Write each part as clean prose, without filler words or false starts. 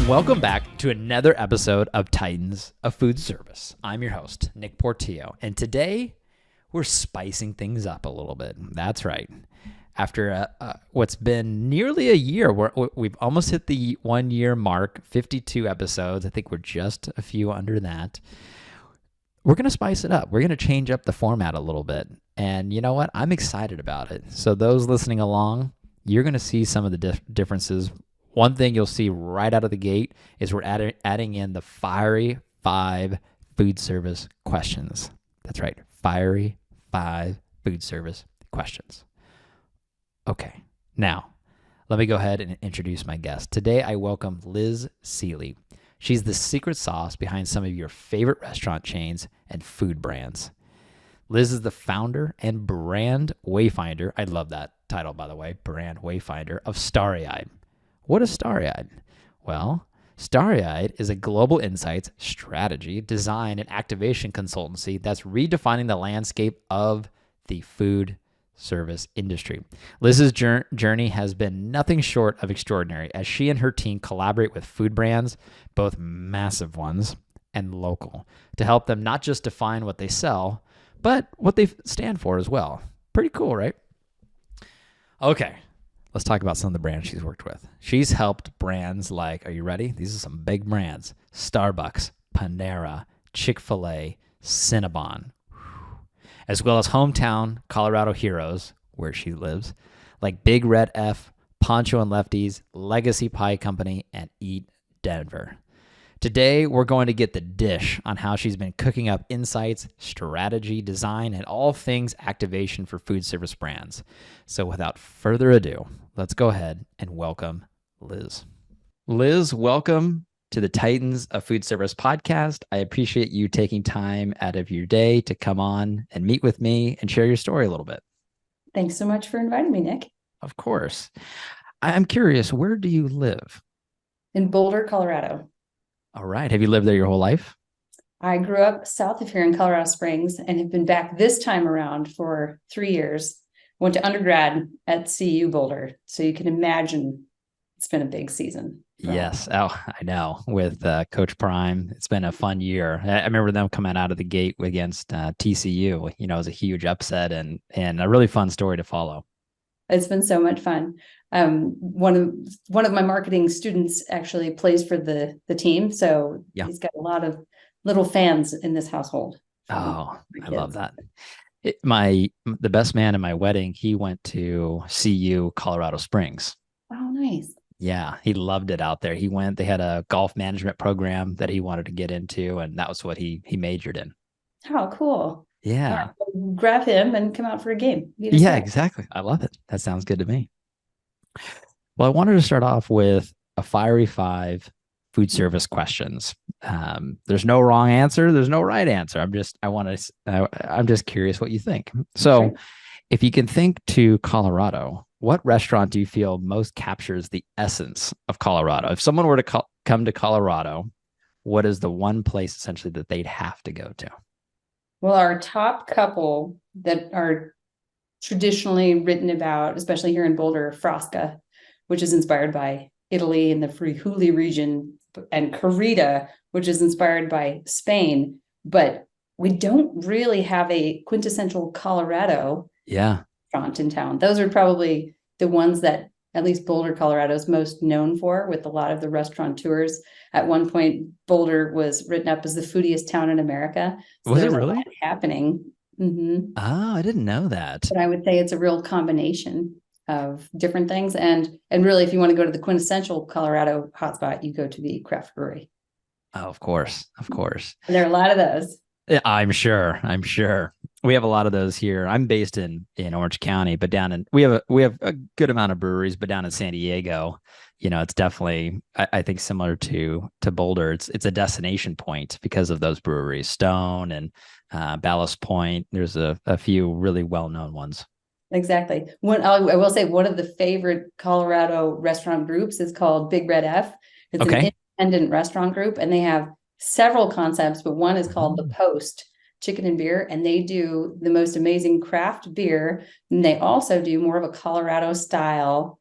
Welcome back to another episode of Titans of Foodservice. I'm your host, Nick Portillo, and today we're spicing things up a little bit. That's right. After what's been nearly a year, we've almost hit the 1 year mark, 52 episodes. I think we're just a few under that. We're going to spice it up. We're going to change up the format a little bit. And you know what? I'm excited about it. So those listening along, you're going to see some of the differences. One thing you'll see right out of the gate is we're adding in the Fiery 5 food service questions. That's right, Fiery 5 food service questions. Okay, now let me go ahead and introduce my guest. Today I welcome Liz Seelye. She's the secret sauce behind some of your favorite restaurant chains and food brands. Liz is the founder and brand wayfinder. I love that title, by the way, brand wayfinder of Starry Eyed. What is Starry Eyed? Well, Starry Eyed is a global insights, strategy, design, and activation consultancy that's redefining the landscape of the food service industry. Liz's journey has been nothing short of extraordinary as she and her team collaborate with food brands, both massive ones and local, to help them not just define what they sell, but what they stand for as well. Pretty cool, right? Okay. Let's talk about some of the brands she's worked with. She's helped brands like, are you ready? These are some big brands. Starbucks, Panera, Chick-fil-A, Cinnabon, as well as hometown Colorado heroes, where she lives, like Big Red F, Poncho and Lefties, Legacy Pie Company, and Eat Denver. Today, we're going to get the dish on how she's been cooking up insights, strategy, design, and all things activation for food service brands. So without further ado, let's go ahead and welcome Liz. Liz, welcome to the Titans of Foodservice podcast. I appreciate you taking time out of your day to come on and meet with me and share your story a little bit. Thanks so much for inviting me, Nick. Of course. I'm curious, where do you live? In Boulder, Colorado. All right. Have you lived there your whole life? I grew up south of here in Colorado Springs and have been back this time around for 3 years. Went to undergrad at CU Boulder. So you can imagine it's been a big season. Yes. Oh, I know. With Coach Prime, it's been a fun year. I remember them coming out of the gate against TCU. You know, it was a huge upset and a really fun story to follow. It's been so much fun. One of my marketing students actually plays for the team. So yeah. He's got a lot of little fans in this household. Oh, I love that. The best man in my wedding, he went to CU Colorado Springs. Oh, nice. Yeah, he loved it out there. They had a golf management program that he wanted to get into, and that was what he majored in. Oh, cool. Yeah. Right, well, grab him and come out for a game. Yeah, exactly. I love it. That sounds good to me. Well, I wanted to start off with a Fiery 5 food service questions. There's no wrong answer. There's no right answer. I'm just curious what you think. So okay. If you can think to Colorado, what restaurant do you feel most captures the essence of Colorado? If someone were to come to Colorado, what is the one place essentially that they'd have to go to? Well, our top couple that are traditionally written about, especially here in Boulder, Frasca, which is inspired by Italy and the Friuli region, and Carita, which is inspired by Spain. But we don't really have a quintessential Colorado restaurant in town. Those are probably the ones that at least Boulder, Colorado is most known for, with a lot of the restaurateurs. At one point, Boulder was written up as the foodiest town in America. So was it really? A lot happening. Mm-hmm. Oh, I didn't know that. But I would say it's a real combination of different things. And really, if you want to go to the quintessential Colorado hotspot, you go to the craft brewery. Oh, of course. And there are a lot of those. Yeah, I'm sure. We have a lot of those here. I'm based in Orange County, but we have a good amount of breweries, but down in San Diego, it's definitely, I think, similar to Boulder. It's a destination point because of those breweries, Stone and Ballast Point. There's a few really well-known ones. Exactly. I will say one of the favorite Colorado restaurant groups is called Big Red F. It's an independent restaurant group, and they have several concepts, but one is called The Post, chicken and beer, and they do the most amazing craft beer. And they also do more of a Colorado style,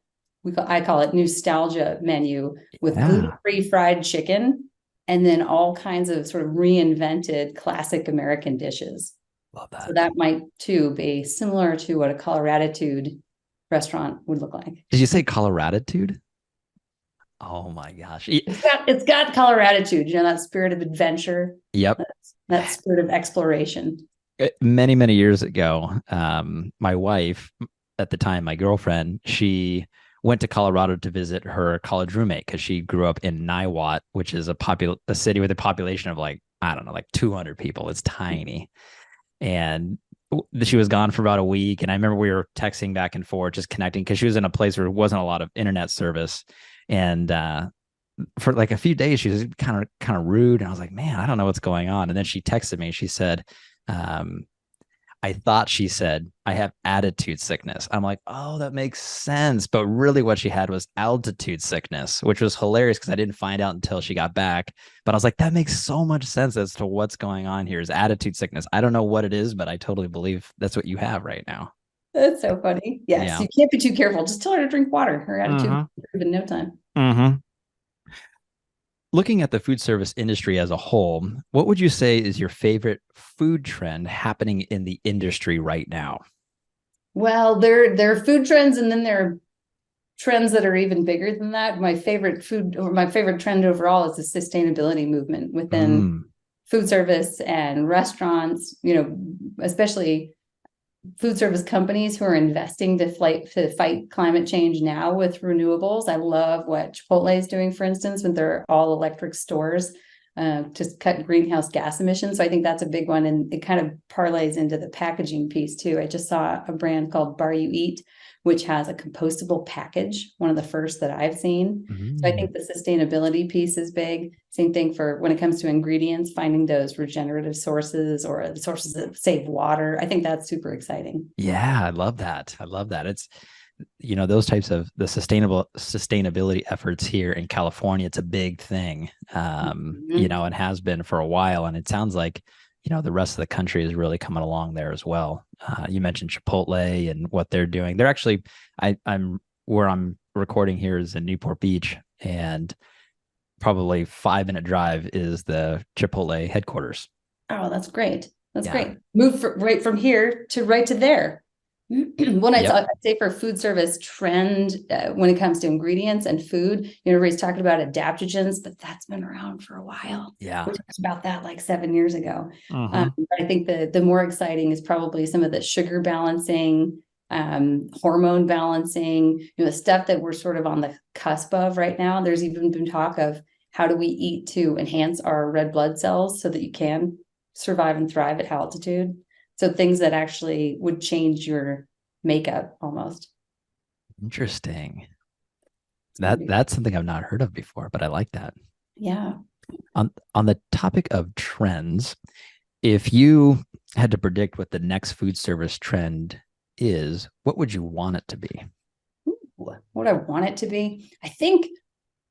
I call it nostalgia menu, with gluten-free fried chicken, and then all kinds of sort of reinvented classic American dishes. Love that. So that might too be similar to what a Coloratitude restaurant would look like. Did you say Coloratitude? Oh my gosh. It's got Coloratitude, you know, that spirit of adventure. Yep. That spirit of exploration. Many, many years ago, my wife, at the time, my girlfriend, she went to Colorado to visit her college roommate because she grew up in Niwot, which is a city with a population of like, I don't know, like 200 people. It's tiny. And she was gone for about a week. And I remember we were texting back and forth, just connecting, because she was in a place where there wasn't a lot of internet service. And for like a few days, she was kind of rude. And I was like, man, I don't know what's going on. And then she texted me. She said, I thought she said, I have attitude sickness. I'm like, oh, that makes sense. But really what she had was altitude sickness, which was hilarious because I didn't find out until she got back. But I was like, that makes so much sense as to what's going on here is attitude sickness. I don't know what it is, but I totally believe that's what you have right now. That's so funny. Yes, yeah. You can't be too careful. Just tell her to drink water. Her attitude will improve in no time. Looking at the food service industry as a whole, what would you say is your favorite food trend happening in the industry right now? Well, there are food trends, and then there are trends that are even bigger than that. My favorite trend overall is the sustainability movement within food service and restaurants, you know, especially food service companies who are investing to fight climate change now with renewables. I love what Chipotle is doing, for instance, with their all electric stores to cut greenhouse gas emissions. So I think that's a big one. And it kind of parlays into the packaging piece too. I just saw a brand called Bar You Eat, which has a compostable package, one of the first that I've seen. So I think the sustainability piece is big. Same thing for when it comes to ingredients, finding those regenerative sources or the sources that save water. I think that's super exciting. Yeah, I love that. It's, you know, those types of the sustainability efforts here in California, it's a big thing, you know, and has been for a while. And it sounds like, you know, the rest of the country is really coming along there as well. You mentioned Chipotle and what they're doing. They're actually, I'm where I'm recording here is in Newport Beach, and probably 5-minute drive is the Chipotle headquarters. Oh, that's great. That's great. Move right from here to right to there. I'd say for food service trend, when it comes to ingredients and food, you know, everybody's talking about adaptogens, but that's been around for a while. Yeah. We talked about that like 7 years ago. But I think the more exciting is probably some of the sugar balancing, hormone balancing, you know, stuff that we're sort of on the cusp of right now. There's even been talk of how do we eat to enhance our red blood cells so that you can survive and thrive at altitude. So things that actually would change your makeup almost. Interesting. That's something I've not heard of before, but I like that. Yeah. On the topic of trends, if you had to predict what the next food service trend is, what would you want it to be? What I want it to be? I think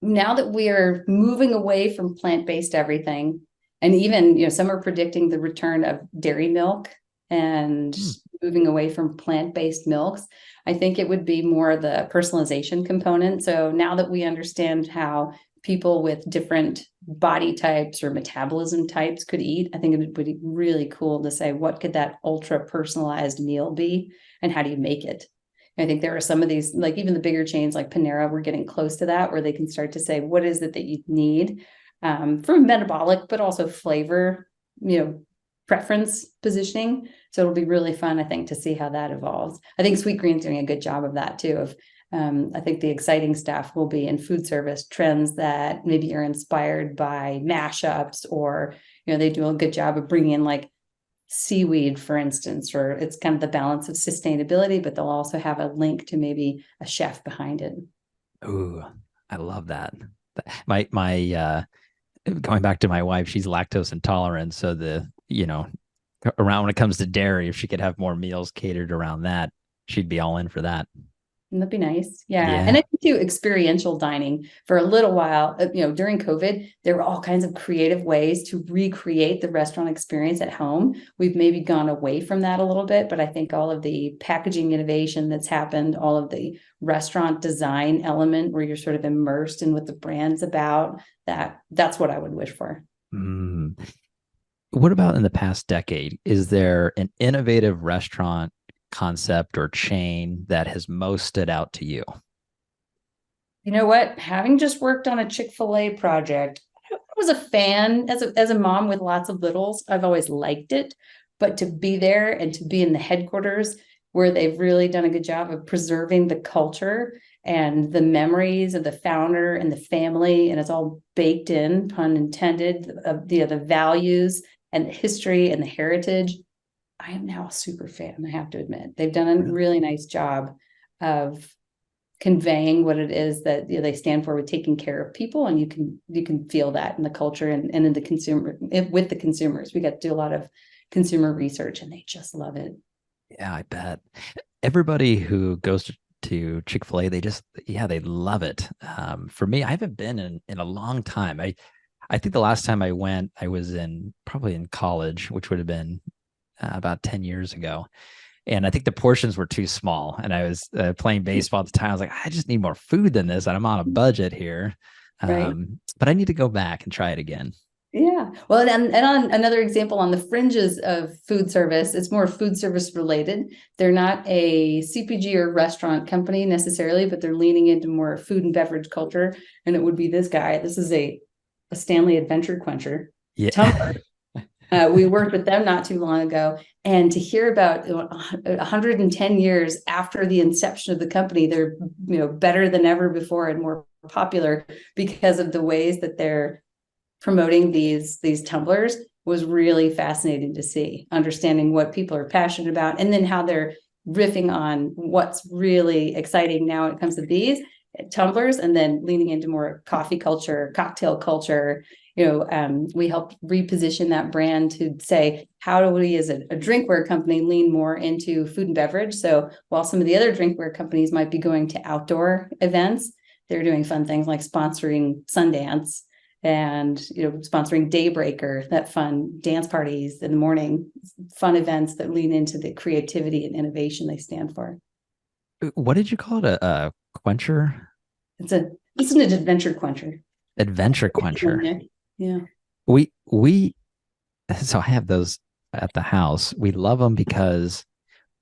now that we are moving away from plant-based everything, and even, you know, some are predicting the return of dairy milk and moving away from plant-based milks, I think it would be more the personalization component. So now that we understand how people with different body types or metabolism types could eat, I think it would be really cool to say, what could that ultra personalized meal be? And how do you make it? I think there are some of these, like even the bigger chains like Panera, we're getting close to that, where they can start to say, what is it that you need for metabolic, but also flavor, you know, preference positioning. So it'll be really fun, I think, to see how that evolves. I think Sweetgreen's doing a good job of that too. I think the exciting stuff will be in food service trends that maybe are inspired by mashups, or, you know, they do a good job of bringing in like seaweed, for instance, or it's kind of the balance of sustainability, but they'll also have a link to maybe a chef behind it. Ooh, I love that. My going back to my wife, she's lactose intolerant. So you know, around when it comes to dairy, if she could have more meals catered around that, she'd be all in for that. That'd be nice. Yeah. And Yeah. I think too, experiential dining for a little while, during COVID, there were all kinds of creative ways to recreate the restaurant experience at home. We've maybe gone away from that a little bit, but I think all of the packaging innovation that's happened, all of the restaurant design element where you're sort of immersed in what the brand's about, that's what I would wish for. Mm. What about in the past decade? Is there an innovative restaurant concept or chain that has most stood out to you? You know what? Having just worked on a Chick-fil-A project, I was a fan as a mom with lots of littles. I've always liked it, but to be there and to be in the headquarters where they've really done a good job of preserving the culture and the memories of the founder and the family, and it's all baked in, pun intended, of the values and the history and the heritage. I am now a super fan, I have to admit. They've done a really nice job of conveying what it is that they stand for with taking care of people, and you can feel that in the culture and in the consumer with the consumers. We got to do a lot of consumer research and they just love it. Yeah, I bet. Everybody who goes to Chick-fil-A, they love it. For me, I haven't been in a long time. I think the last time I went, I was probably in college, which would have been about 10 years ago. And I think the portions were too small. And I was playing baseball at the time. I was like, I just need more food than this. And I'm on a budget here. Right. But I need to go back and try it again. Yeah. Well, and on another example, on the fringes of food service, it's more food service related. They're not a CPG or restaurant company necessarily, but they're leaning into more food and beverage culture. And it would be this guy. This is a Stanley Adventure Quencher. Yeah. Tumbler. We worked with them not too long ago, and to hear about 110 years after the inception of the company, they're better than ever before and more popular because of the ways that they're promoting these tumblers was really fascinating to see, understanding what people are passionate about, and then how they're riffing on what's really exciting now when it comes to these tumblers, and then leaning into more coffee culture, cocktail culture. We helped reposition that brand to say, how do we as a drinkware company lean more into food and beverage? So while some of the other drinkware companies might be going to outdoor events, they're doing fun things like sponsoring Sundance and sponsoring Daybreaker, that fun dance parties in the morning, fun events that lean into the creativity and innovation they stand for. What did you call it? A quencher? It's an adventure quencher. Adventure quencher. Yeah. So I have those at the house. We love them because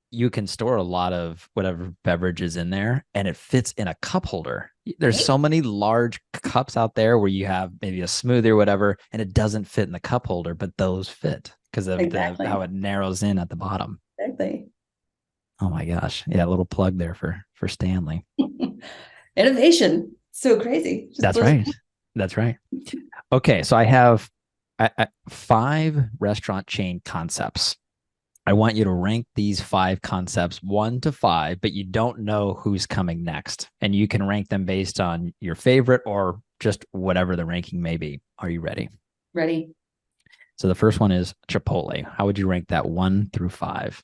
you can store a lot of whatever beverage is in there and it fits in a cup holder. There's so many large cups out there where you have maybe a smoothie or whatever, and it doesn't fit in the cup holder, but those fit because of how it narrows in at the bottom. Exactly. Oh my gosh. Yeah, a little plug there for Stanley. Innovation. So crazy. That's right. That's right. Okay, so I have 5 restaurant chain concepts. I want you to rank these 5 concepts 1 to 5, but you don't know who's coming next. And you can rank them based on your favorite or just whatever the ranking may be. Are you ready? Ready. So the first one is Chipotle. How would you rank that 1 through 5?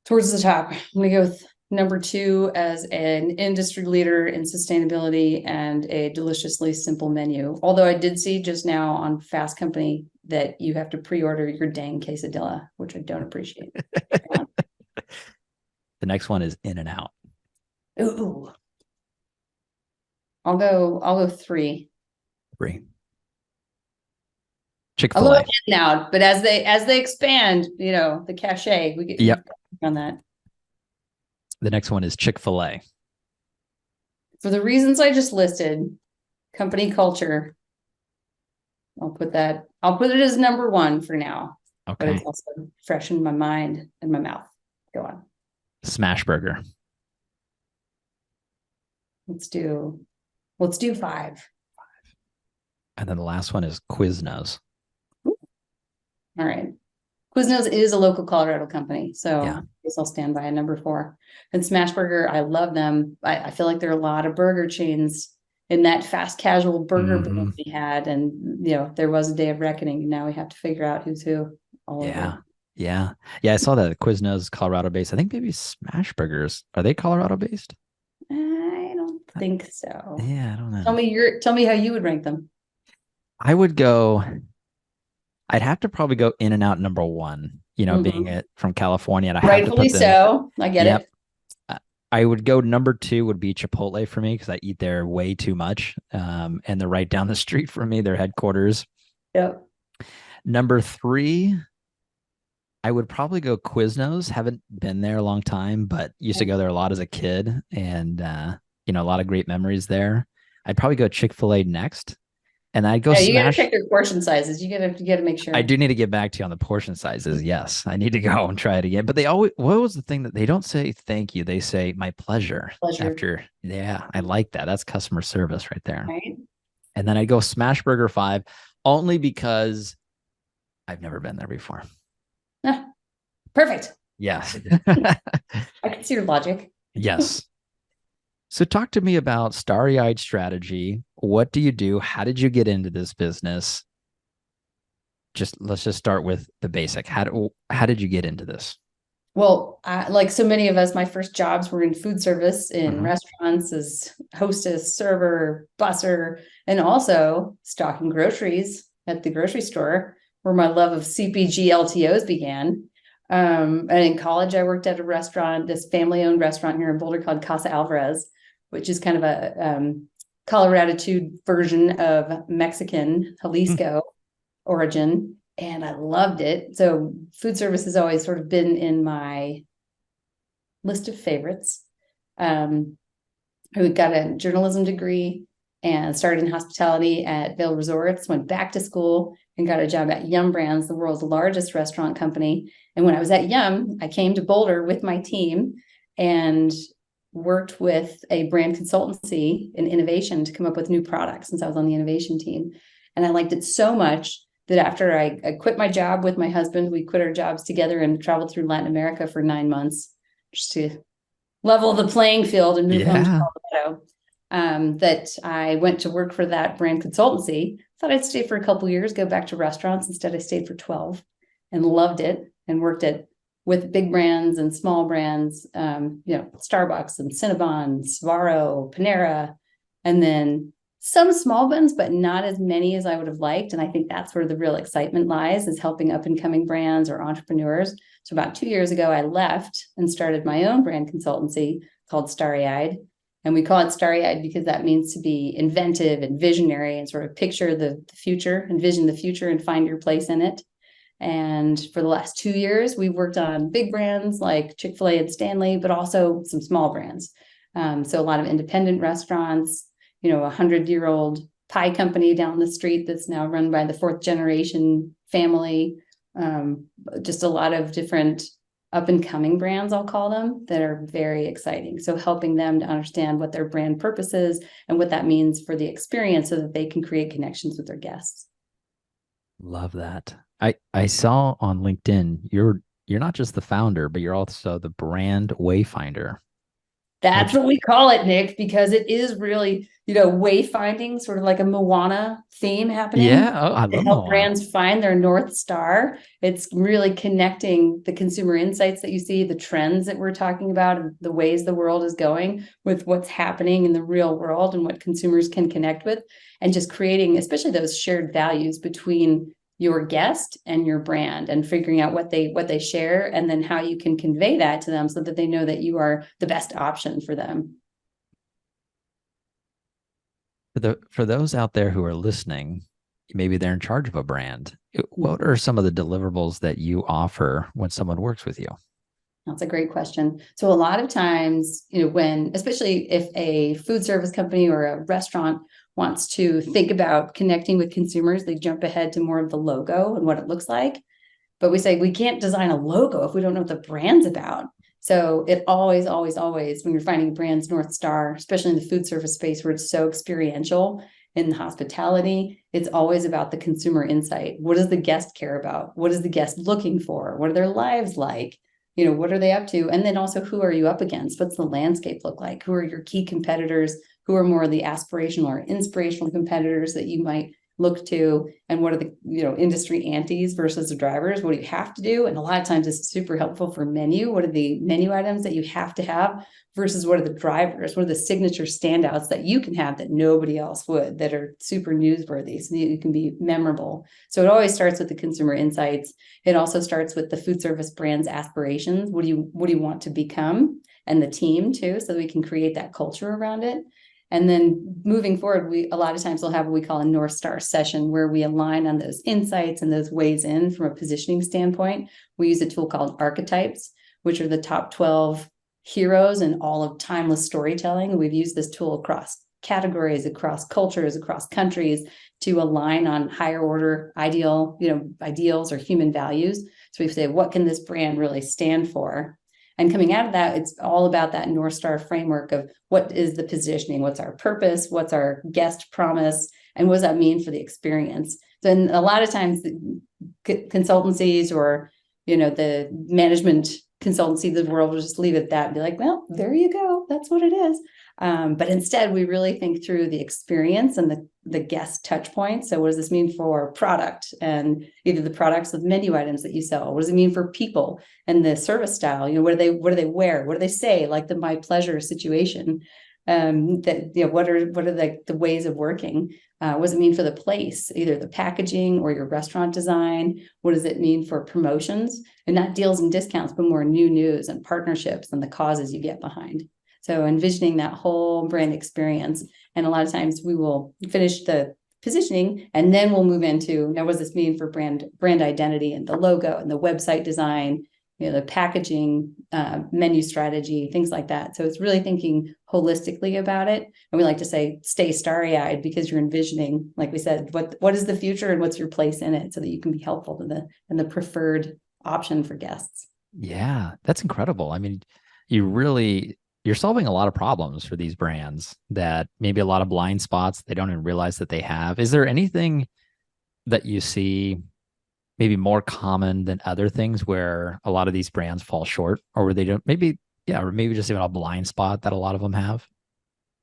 Towards the top. I'm going to go with number 2 as an industry leader in sustainability and a deliciously simple menu. Although I did see just now on Fast Company that you have to pre-order your dang quesadilla, which I don't appreciate. The next one is In-N-Out. Ooh. I'll go 3. 3. Chick-fil-A. Now, but as they expand, the cachet, we get on that. The next one is Chick-fil-A. For the reasons I just listed, company culture, I'll put it as number 1 for now. Okay. But it's also fresh in my mind and my mouth. Go on. Smash Burger. Let's do 5. And then the last one is Quiznos. All right. Quiznos is a local Colorado company, so Yeah. I guess I'll stand by a number 4. And Smash Burger, I love them. I feel like there are a lot of burger chains in that fast casual burger boom we had, and there was a day of reckoning. Now we have to figure out who's who all over. Yeah. Yeah. I saw that Quiznos, Colorado based. I think maybe Smash Burgers. Are they Colorado based? I don't think so. Yeah, I don't Tell know. me tell me how you would rank them. I would go, I'd have to probably go In and Out number one, being Mhm. it from California, and I have to Rightfully put them, so. I get yep. it. I would go number two would be Chipotle for me because I eat there way too much. And they're right down the street from me, their headquarters. Yep. Number three, I would probably go Quiznos. Haven't been there a long time, but used to go there a lot as a kid, and a lot of great memories there. I'd probably go Chick-fil-A next, and I'd go Yeah, you got to smash. check their portion sizes. You got to make I sure. do need to get back to you on the portion sizes. Yes, I need to go and try it again. But they always, what was the thing that they don't say thank you? They say my pleasure Pleasure. after. Yeah, I like that. That's customer service right there. Right. And then I'd go Smash Burger 5 only because I've never been there before. Ah, perfect. Yes. I can see your logic. Yes. So talk to me about Starry-Eyed Strategy. What do you do? How did you get into this business? Let's just start with the basic. How did you get into this? Well, like so many of us, my first jobs were in food service, in Mhm. restaurants as hostess, server, busser, and also stocking groceries at the grocery store, where my love of CPG LTOs began. And in college, I worked at a restaurant, this family-owned restaurant here in Boulder called Casa Alvarez, which is kind of a Colorado version of Mexican Hmm. Jalisco origin, and I loved it. So food service has always sort of been in my list of favorites. I got a journalism degree and started in hospitality at Vail Resorts, went back to school and got a job at Yum Brands, the world's largest restaurant company. And when I was at Yum, I came to Boulder with my team and worked with a brand consultancy in innovation to come up with new products since I was on the innovation team. And I liked it so much that after I quit my job with my husband, we quit our jobs together and traveled through Latin America for 9 months just to level the playing field and move home to Yeah. Colorado. That I went to work for that brand consultancy. Thought I'd stay for a couple years, go back to restaurants. Instead, I stayed for 12 and loved it and worked it with big brands and small brands, Starbucks and Cinnabon, Sbarro, Panera, and then some small ones, but not as many as I would have liked. And I think that's where the real excitement lies, is helping up and coming brands or entrepreneurs. So about 2 years ago, I left and started my own brand consultancy called Starry Eyed. And we call it Starry Eyed because that means to be inventive and visionary and sort of picture the future, envision the future and find your place in it. And for the last 2 years, we've worked on big brands like Chick-fil-A and Stanley, but also some small brands. So a lot of independent restaurants, 100-year-old pie company down the street that's now run by the fourth generation family. Just a lot of different up and coming brands, I'll call them, that are very exciting. So helping them to understand what their brand purpose is and what that means for the experience so that they can create connections with their guests. Love that. I saw on LinkedIn you're not just the founder, but you're also the brand wayfinder. That's Which what we call it, Nick, because it is really, wayfinding, sort of like a Moana theme happening yeah, oh, I to love help Moana. brands find their North Star. It's really connecting the consumer insights that you see, the trends that we're talking about, and the ways the world is going with what's happening in the real world and what consumers can connect with, and just creating, especially those shared values between your guest and your brand, and figuring out what they share, and then how you can convey that to them so that they know that you are the best option for them. For those out there who are listening, maybe they're in charge of a brand. What Mhm. are some of the deliverables that you offer when someone works with you? That's a great question. So a lot of times, when, especially if a food service company or a restaurant wants to think about connecting with consumers, they jump ahead to more of the logo and what it looks like. But we say we can't design a logo if we don't know what the brand's about. So it always, always, always, when you're finding a brand's North Star, especially in the food service space where it's so experiential, in hospitality, it's always about the consumer insight. What does the guest care about? What is the guest looking for? What are their lives like? What are they up to? And then also, who are you up against? What's the landscape look like? Who are your key competitors? Who are more of the aspirational or inspirational competitors that you might look to, and what are the, industry antes versus the drivers? What do you have to do? And a lot of times it's super helpful for menu. What are the menu items that you have to have versus what are the drivers? What are the signature standouts that you can have that nobody else would, that are super newsworthy, so that you can be memorable? So it always starts with the consumer insights. It also starts with the food service brand's aspirations. What do you want to become? And the team too, so that we can create that culture around it. And then moving forward, we a lot of times will have what we call a North Star session, where we align on those insights and those ways in from a positioning standpoint. We use a tool called archetypes, which are the top 12 heroes in all of timeless storytelling. We've used this tool across categories, across cultures, across countries, to align on higher order ideals or human values. So we say, what can this brand really stand for? And coming out of that, it's all about that North Star framework of what is the positioning, what's our purpose, what's our guest promise, and what does that mean for the experience? Then a lot of times the consultancies or, the management consultancy of the world will just leave it at that and be like, well, there you go. That's what it is. But instead, we really think through the experience and the guest touch points. So what does this mean for product and either the products with menu items that you sell? What does it mean for people and the service style? What do they wear? What do they say? Like the my pleasure situation. What are the ways of working? What does it mean for the place, either the packaging or your restaurant design? What does it mean for promotions? And not deals and discounts, but more new news and partnerships and the causes you get behind. So envisioning that whole brand experience. And a lot of times we will finish the positioning and then we'll move into, now what does this mean for brand identity and the logo and the website design, the packaging, menu strategy, things like that. So it's really thinking holistically about it. And we like to say, stay starry-eyed, because you're envisioning, like we said, what is the future and what's your place in it, so that you can be helpful to the preferred option for guests. Yeah, that's incredible. I mean, you're solving a lot of problems for these brands that maybe a lot of blind spots they don't even realize that they have. Is there anything that you see maybe more common than other things where a lot of these brands fall short, or where they don't, or maybe just even a blind spot that a lot of them have?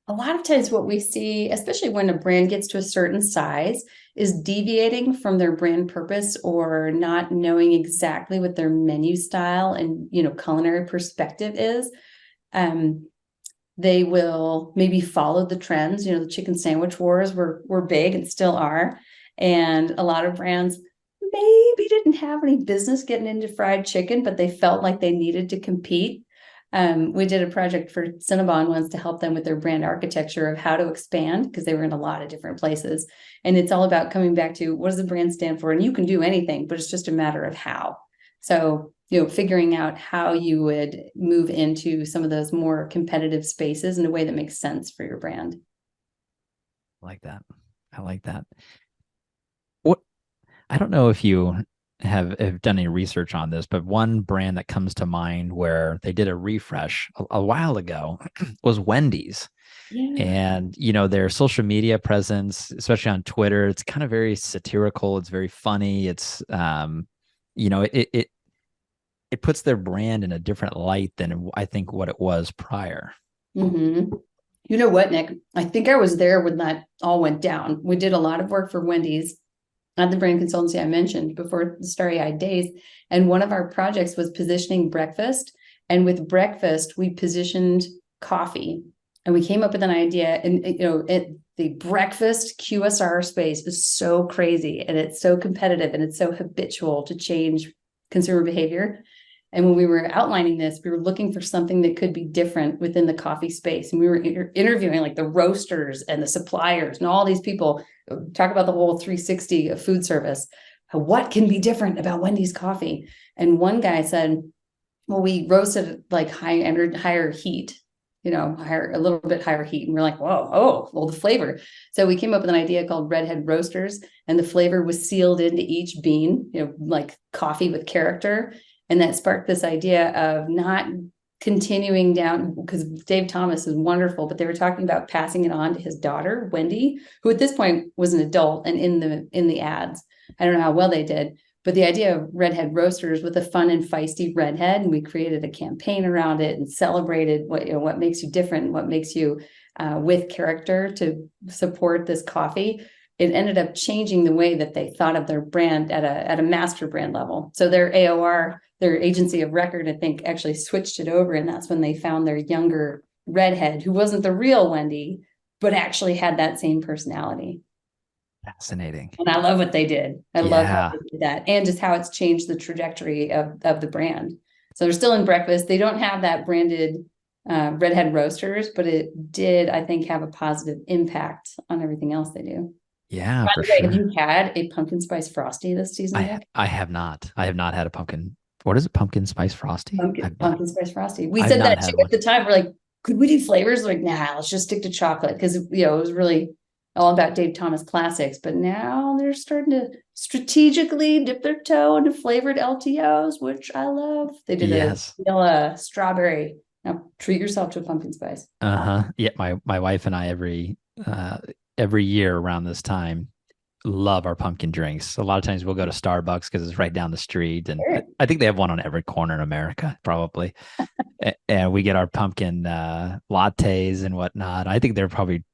A lot of times what we see, especially when a brand gets to a certain size, is deviating from their brand purpose or not knowing exactly what their menu style and, culinary perspective is. They will maybe follow the trends. The chicken sandwich wars were big and still are. And a lot of brands maybe didn't have any business getting into fried chicken, but they felt like they needed to compete. We did a project for Cinnabon once to help them with their brand architecture of how to expand, because they were in a lot of different places. And it's all about coming back to, what does the brand stand for? And you can do anything, but it's just a matter of how. So, figuring out how you would move into some of those more competitive spaces in a way that makes sense for your brand. I like that. What, I don't know if you have done any research on this, but one brand that comes to mind where they did a refresh a while ago was Wendy's. Yeah. And, their social media presence, especially on Twitter, it's kind of very satirical. It's very funny. It's, it puts their brand in a different light than I think what it was prior. Mm-hmm. You know what, Nick? I think I was there when that all went down. We did a lot of work for Wendy's at the brand consultancy I mentioned before, the StarryEyed days. And one of our projects was positioning breakfast. And with breakfast, we positioned coffee. And we came up with an idea. And, the breakfast QSR space is so crazy, and it's so competitive, and it's so habitual to change consumer behavior. And when we were outlining this, we were looking for something that could be different within the coffee space. And we were interviewing like the roasters and the suppliers and all these people, talk about the whole 360 of food service. What can be different about Wendy's coffee? And one guy said, well, we roasted like higher heat, a little bit higher heat. And we're like, the flavor. So we came up with an idea called Redhead Roasters, and the flavor was sealed into each bean, like coffee with character. And that sparked this idea of not continuing down, because Dave Thomas is wonderful, but they were talking about passing it on to his daughter, Wendy, who at this point was an adult and in the ads. I don't know how well they did, but the idea of Redhead Roasters with a fun and feisty redhead, and we created a campaign around it and celebrated what makes you different, what makes you with character to support this coffee. it ended up changing the way that they thought of their brand at a master brand level. So their AOR, their agency of record, I think actually switched it over. And that's when they found their younger redhead who wasn't the real Wendy, but actually had that same personality. Fascinating. And I love what they did. I love how Yeah. they did that, and just how it's changed the trajectory of the brand. So they're still in breakfast. They don't have that branded redhead roasters, but it did, I think, have a positive impact on everything else they do. Yeah, By for the way, have sure. you had a pumpkin spice frosty this season, Nick? I have not. I have not had a pumpkin. What is it? Pumpkin spice frosty? Pumpkin spice frosty. We I've said not that too had at one. the time. We're like, could we do flavors? Like, nah, let's just stick to chocolate, because it was really all about Dave Thomas classics. But now they're starting to strategically dip their toe into flavored LTOs, which I love. They did a Yes. vanilla strawberry. Now treat yourself to a pumpkin spice. Uh-huh. Yeah, my wife and I every year around this time love our pumpkin drinks. A lot of times we'll go to Starbucks because it's right down the street, and Sure. I think they have one on every corner in America, probably. And we get our pumpkin lattes and whatnot. I think they're probably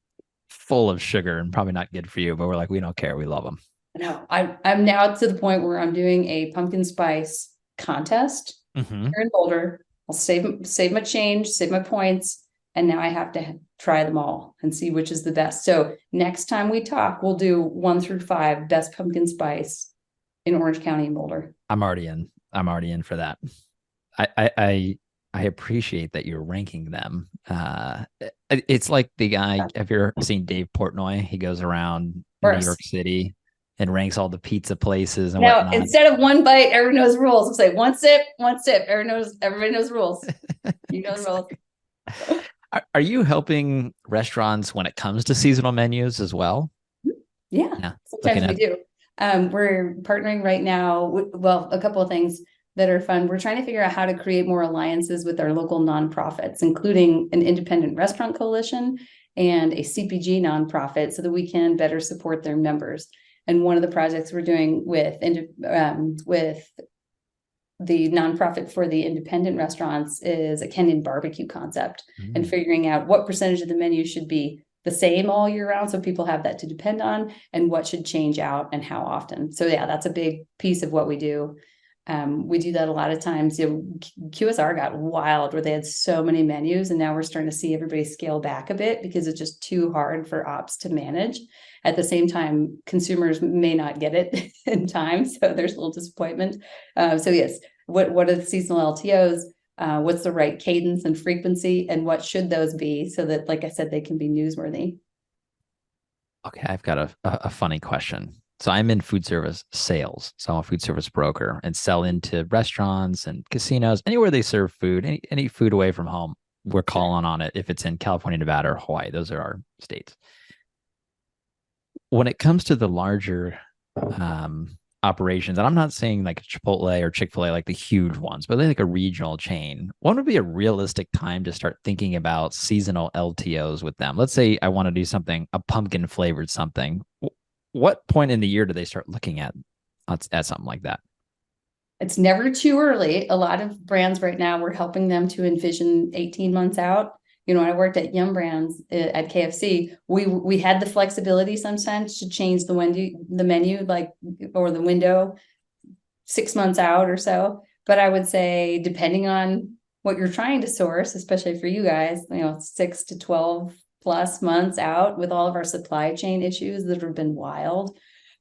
full of sugar and probably not good for you, but we're like, we don't care. We love them. No, I'm now to the point where I'm doing a pumpkin spice contest Mm-hmm. here in Boulder. I'll save my change, save my points, and now I have to try them all and see which is the best. So next time we talk, we'll do 1 through 5 best pumpkin spice in Orange County and Boulder. I'm already in. I'm already in for that. I appreciate that you're ranking them. It's like the guy. Have you ever seen Dave Portnoy? He goes around Of New course. York City and ranks all the pizza places and Now, whatnot. instead of 1 bite, everyone knows rules. I'll say 1 sip, 1 sip. Everybody knows rules. You know the rules. Are you helping restaurants when it comes to seasonal menus as well? Yeah, Yeah, sometimes looking we at. do. We're partnering right now. Well, a couple of things that are fun. We're trying to figure out how to create more alliances with our local nonprofits, including an independent restaurant coalition and a CPG nonprofit, so that we can better support their members. And one of the projects we're doing with the nonprofit for the independent restaurants is a Kenyan barbecue concept, and figuring out what percentage of the menu should be the same all year round, so people have that to depend on, and what should change out and how often. So yeah, that's a big piece of what we do. We do that a lot of times. QSR got wild where they had so many menus, and now we're starting to see everybody scale back a bit because it's just too hard for ops to manage. At the same time, consumers may not get it in time, so there's a little disappointment. So yes, what are the seasonal LTOs? What's the right cadence and frequency, and what should those be, so that, like I said, they can be newsworthy? Okay, I've got a funny question. So I'm in food service sales. So I'm a food service broker and sell into restaurants and casinos, anywhere they serve food, any food away from home. We're calling on it if it's in California, Nevada, or Hawaii. Those are our states. When it comes to the larger operations, and I'm not saying like Chipotle or Chick-fil-A, like the huge ones, but like a regional chain, when would be a realistic time to start thinking about seasonal LTOs with them? Let's say I want to do something, a pumpkin flavored something. What point in the year do they start looking at something like that? It's never too early. A lot of brands right now, we're helping them to envision 18 months out. I worked at Yum Brands at KFC. We had the flexibility sometimes to change the menu, like, or the window 6 months out or so. But I would say, depending on what you're trying to source, especially for you guys, 6 to 12 plus months out, with all of our supply chain issues that have been wild,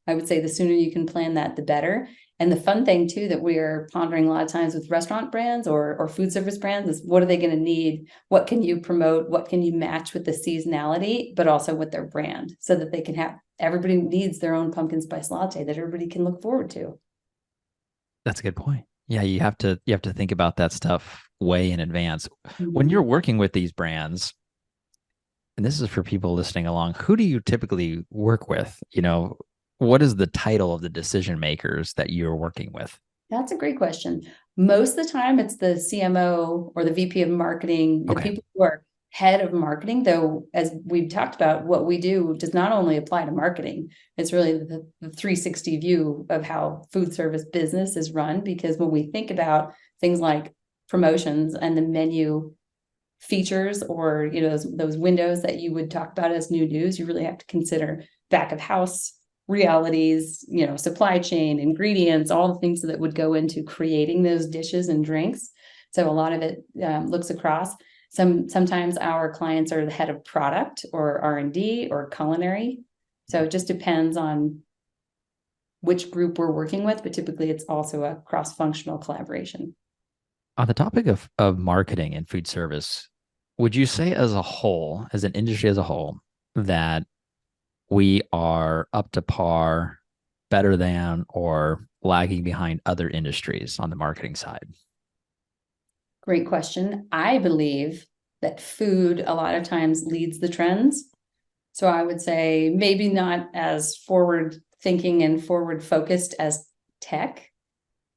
I would say the sooner you can plan that, the better. And the fun thing too that we are pondering a lot of times with restaurant brands or food service brands is, what are they going to need? What can you promote? What can you match with the seasonality, but also with their brand, so that they can have, everybody needs their own pumpkin spice latte that everybody can look forward to. That's a good point. Yeah, you have to think about that stuff way in advance. When Mm-hmm. you're working with these brands, and this is for people listening along, who do you typically work with? What is the title of the decision makers that you're working with? That's a great question. Most of the time, it's the CMO or the VP of marketing, the Okay. people who are head of marketing, though, as we've talked about, what we do does not only apply to marketing. It's really the 360 view of how food service business is run, because when we think about things like promotions and the menu features, or those windows that you would talk about as new news, you really have to consider back of house realities, supply chain, ingredients, all the things that would go into creating those dishes and drinks. So a lot of it looks across. Sometimes our clients are the head of product or R&D or culinary. So it just depends on which group we're working with, but typically it's also a cross-functional collaboration. On the topic of marketing and food service, would you say as a whole, as an industry as a whole, that we are up to par, better than, or lagging behind other industries on the marketing side? Great question. I believe that food a lot of times leads the trends. So I would say maybe not as forward thinking and forward focused as tech,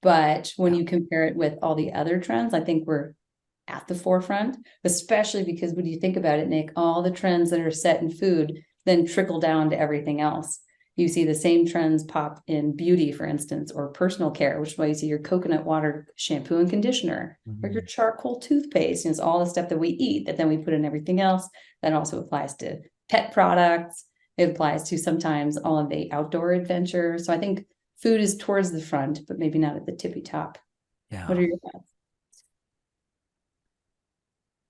but when you compare it with all the other trends, I think we're at the forefront, especially because when you think about it, Nick, all the trends that are set in food then trickle down to everything else. You see the same trends pop in beauty, for instance, or personal care, which is why you see your coconut water shampoo and conditioner, or your charcoal toothpaste. And it's all the stuff that we eat that then we put in everything else. That also applies to pet products. It applies to sometimes all of the outdoor adventures. So I think food is towards the front, but maybe not at the tippy top. Yeah. What are your thoughts?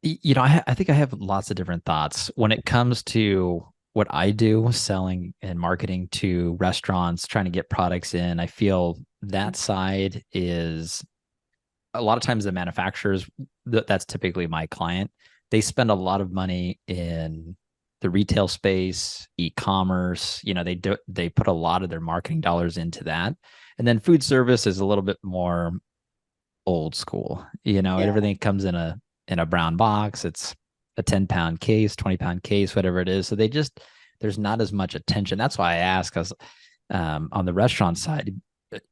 I think I have lots of different thoughts when it comes to what I do, selling and marketing to restaurants, trying to get products in. I feel that side is a lot of times the manufacturers, that's typically my client. They spend a lot of money in the retail space, e-commerce. They put a lot of their marketing dollars into that. And then food service is a little bit more old school. Everything comes in a brown box. It's a 10-pound case, 20-pound case, whatever it is. So there's not as much attention. That's why I ask, because on the restaurant side,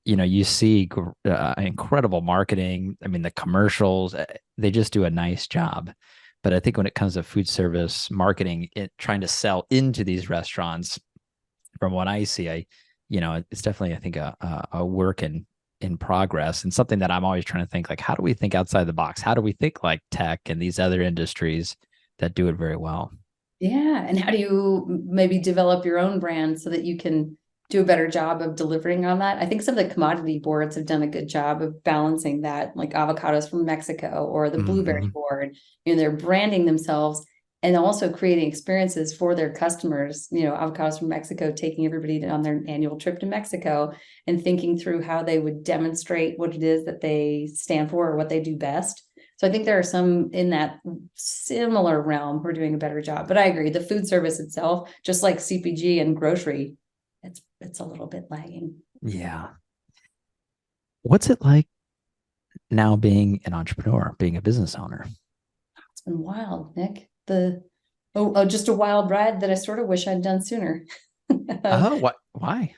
you see incredible marketing. I mean, the commercials, they just do a nice job. But I think when it comes to food service marketing, trying to sell into these restaurants, from what I see, it's definitely, I think, a work in progress, and something that I'm always trying to think, like, how do we think outside the box? How do we think like tech and these other industries that do it very well? Yeah. And how do you maybe develop your own brand so that you can do a better job of delivering on that? I think some of the commodity boards have done a good job of balancing that, like avocados from Mexico or the blueberry board. They're branding themselves and also creating experiences for their customers. Avocados from Mexico, taking everybody on their annual trip to Mexico and thinking through how they would demonstrate what it is that they stand for or what they do best. So I think there are some in that similar realm who are doing a better job. But I agree, the food service itself, just like CPG and grocery, it's a little bit lagging. Yeah. What's it like now being an entrepreneur, being a business owner? It's been wild, Nick. Just a wild ride that I sort of wish I'd done sooner. What? Why?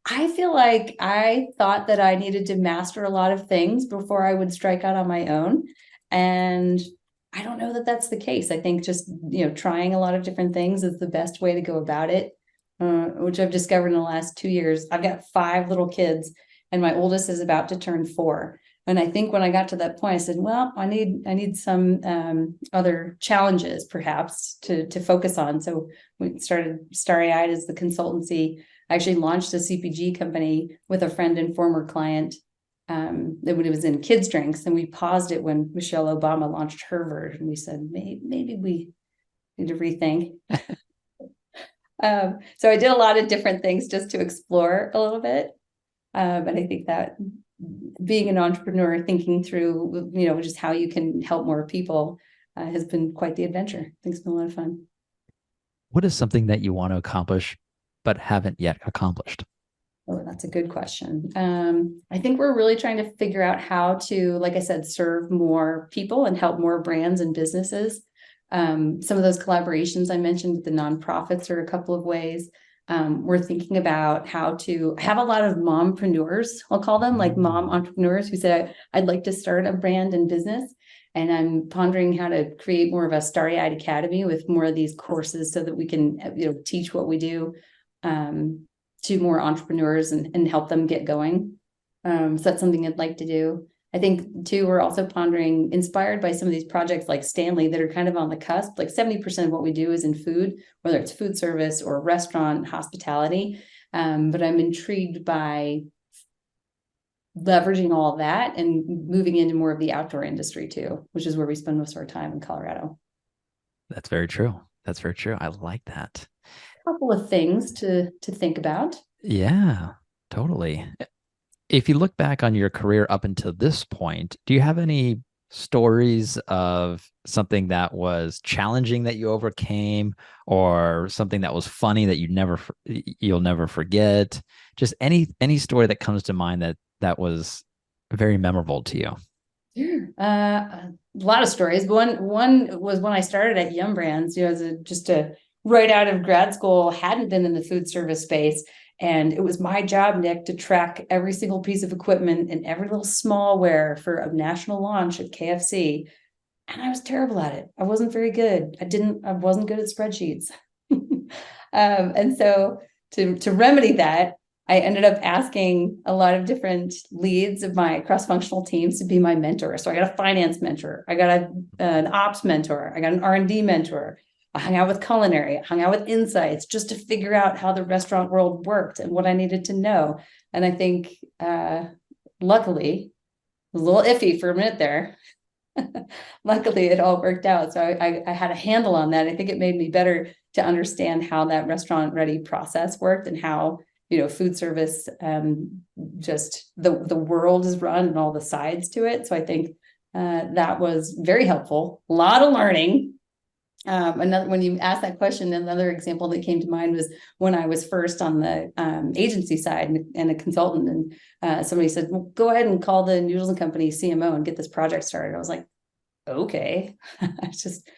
I feel like I thought that I needed to master a lot of things before I would strike out on my own. And I don't know that that's the case. I think just, trying a lot of different things is the best way to go about it, which I've discovered in the last 2 years. I've got 5 little kids and my oldest is about to turn 4. And I think when I got to that point, I said, well, I need some other challenges perhaps to focus on. So we started Starry Eyed as the consultancy. I actually launched a CPG company with a friend and former client when it was in kids drinks, and we paused it when Michelle Obama launched her version. We said, maybe we need to rethink. So I did a lot of different things just to explore a little bit. But I think that being an entrepreneur, thinking through, just how you can help more people has been quite the adventure. I think it's been a lot of fun. What is something that you want to accomplish but haven't yet accomplished? Oh, that's a good question. I think we're really trying to figure out how to, like I said, serve more people and help more brands and businesses. Some of those collaborations I mentioned with the nonprofits are a couple of ways. We're thinking about how to have a lot of mompreneurs, I'll call them, like mom entrepreneurs who say, I'd like to start a brand and business. And I'm pondering how to create more of a Starry Eyed Academy with more of these courses so that we can, teach what we do to more entrepreneurs and help them get going. So that's something I'd like to do. I think too, we're also pondering, inspired by some of these projects like Stanley that are kind of on the cusp. Like 70% of what we do is in food, whether it's food service or restaurant hospitality. But I'm intrigued by leveraging all of that and moving into more of the outdoor industry too, which is where we spend most of our time in Colorado. That's very true. That's very true. I like that. A couple of things to think about. Yeah, totally. If you look back on your career up until this point, do you have any stories of something that was challenging that you overcame, or something that was funny that you'll never forget? Just any story that comes to mind that was very memorable to you. A lot of stories. One was when I started at Yum Brands, as just a right out of grad school, hadn't been in the food service space. And it was my job, Nick, to track every single piece of equipment and every little smallware for a national launch at KFC. And I was terrible at it. I wasn't very good. I wasn't good at spreadsheets. And so to remedy that, I ended up asking a lot of different leads of my cross-functional teams to be my mentor. So I got a finance mentor, I got an ops mentor, I got an R&D mentor. I hung out with culinary, I hung out with insights just to figure out how the restaurant world worked and what I needed to know. And I think, luckily, it was a little iffy for a minute there. Luckily, it all worked out. So I had a handle on that. I think it made me better to understand how that restaurant ready process worked and how, food service, just the world is run and all the sides to it. So I think that was very helpful. A lot of learning. When you asked that question, another example that came to mind was when I was first on the agency side and a consultant, and somebody said, well, go ahead and call the Noodles and Company CMO and get this project started. I was like, okay. I just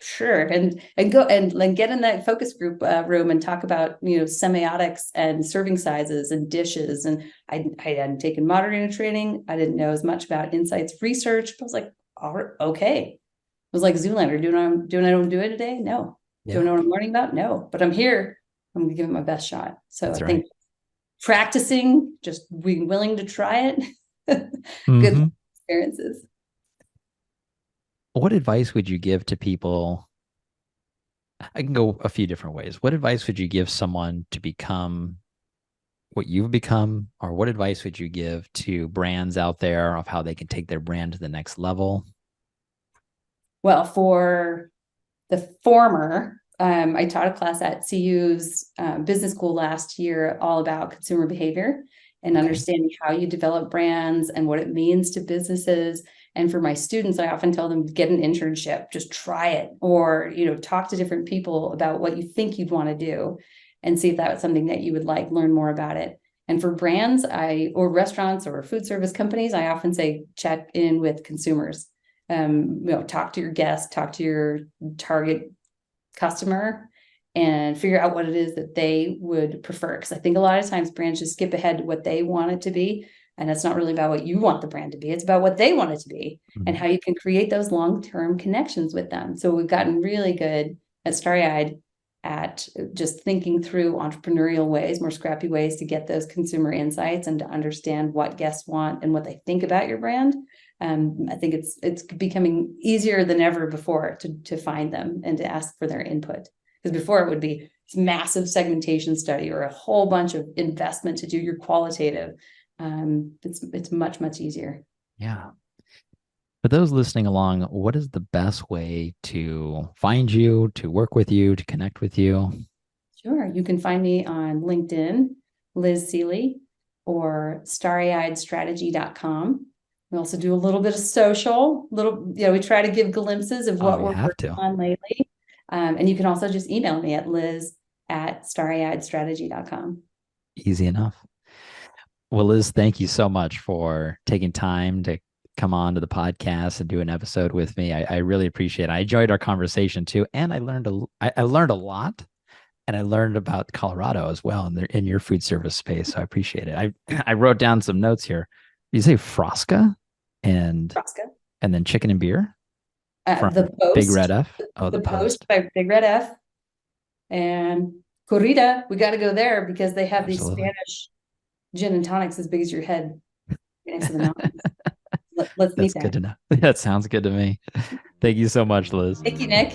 sure, and go and get in that focus group room and talk about semiotics and serving sizes and dishes. And I hadn't taken moderator training. I didn't know as much about insights research. But I was like, all right, okay. It was like Zoolander. Do I don't do it today? No. Yeah. Do I know what I'm learning about? No. But I'm here. I'm going to give it my best shot. So that's I think practicing, just being willing to try it. Good experiences. What advice would you give to people? I can go a few different ways. What advice would you give someone to become what you've become? Or what advice would you give to brands out there of how they can take their brand to the next level? Well, for the former, I taught a class at CU's business school last year all about consumer behavior and understanding how you develop brands and what it means to businesses. And for my students, I often tell them, get an internship, just try it, or talk to different people about what you think you'd want to do and see if that was something that you would like, learn more about it. And for brands, or restaurants or food service companies, I often say check in with consumers. Talk to your guests, talk to your target customer, and figure out what it is that they would prefer. Because I think a lot of times brands just skip ahead to what they want it to be. And it's not really about what you want the brand to be. It's about what they want it to be and how you can create those long-term connections with them. So we've gotten really good at StarryEyed at just thinking through entrepreneurial ways, more scrappy ways to get those consumer insights and to understand what guests want and what they think about your brand. I think it's becoming easier than ever before to find them and to ask for their input. Because before it would be this massive segmentation study or a whole bunch of investment to do your qualitative. It's much, much easier. Yeah. For those listening along, what is the best way to find you, to work with you, to connect with you? Sure. You can find me on LinkedIn, Liz Seelye, or StarryEyedStrategy.com. We also do a little bit of social, we try to give glimpses of what we're working on lately. And you can also just email me at liz@StarryEyedStrategy.com. Easy enough. Well, Liz, thank you so much for taking time to come on to the podcast and do an episode with me. I really appreciate it. I enjoyed our conversation too. And I learned I learned a lot, and I learned about Colorado as well in your food service space. So I appreciate it. I wrote down some notes here. You say Frosca and then Chicken and Beer from the Post, Big Red F. Oh, the Post by Big Red F. And Corrida, we got to go there because they have these Spanish gin and tonics as big as your head next to the mountains. Let's That's meet good there. to know. That sounds good to me. Thank you so much, Liz. Thank you, Nick.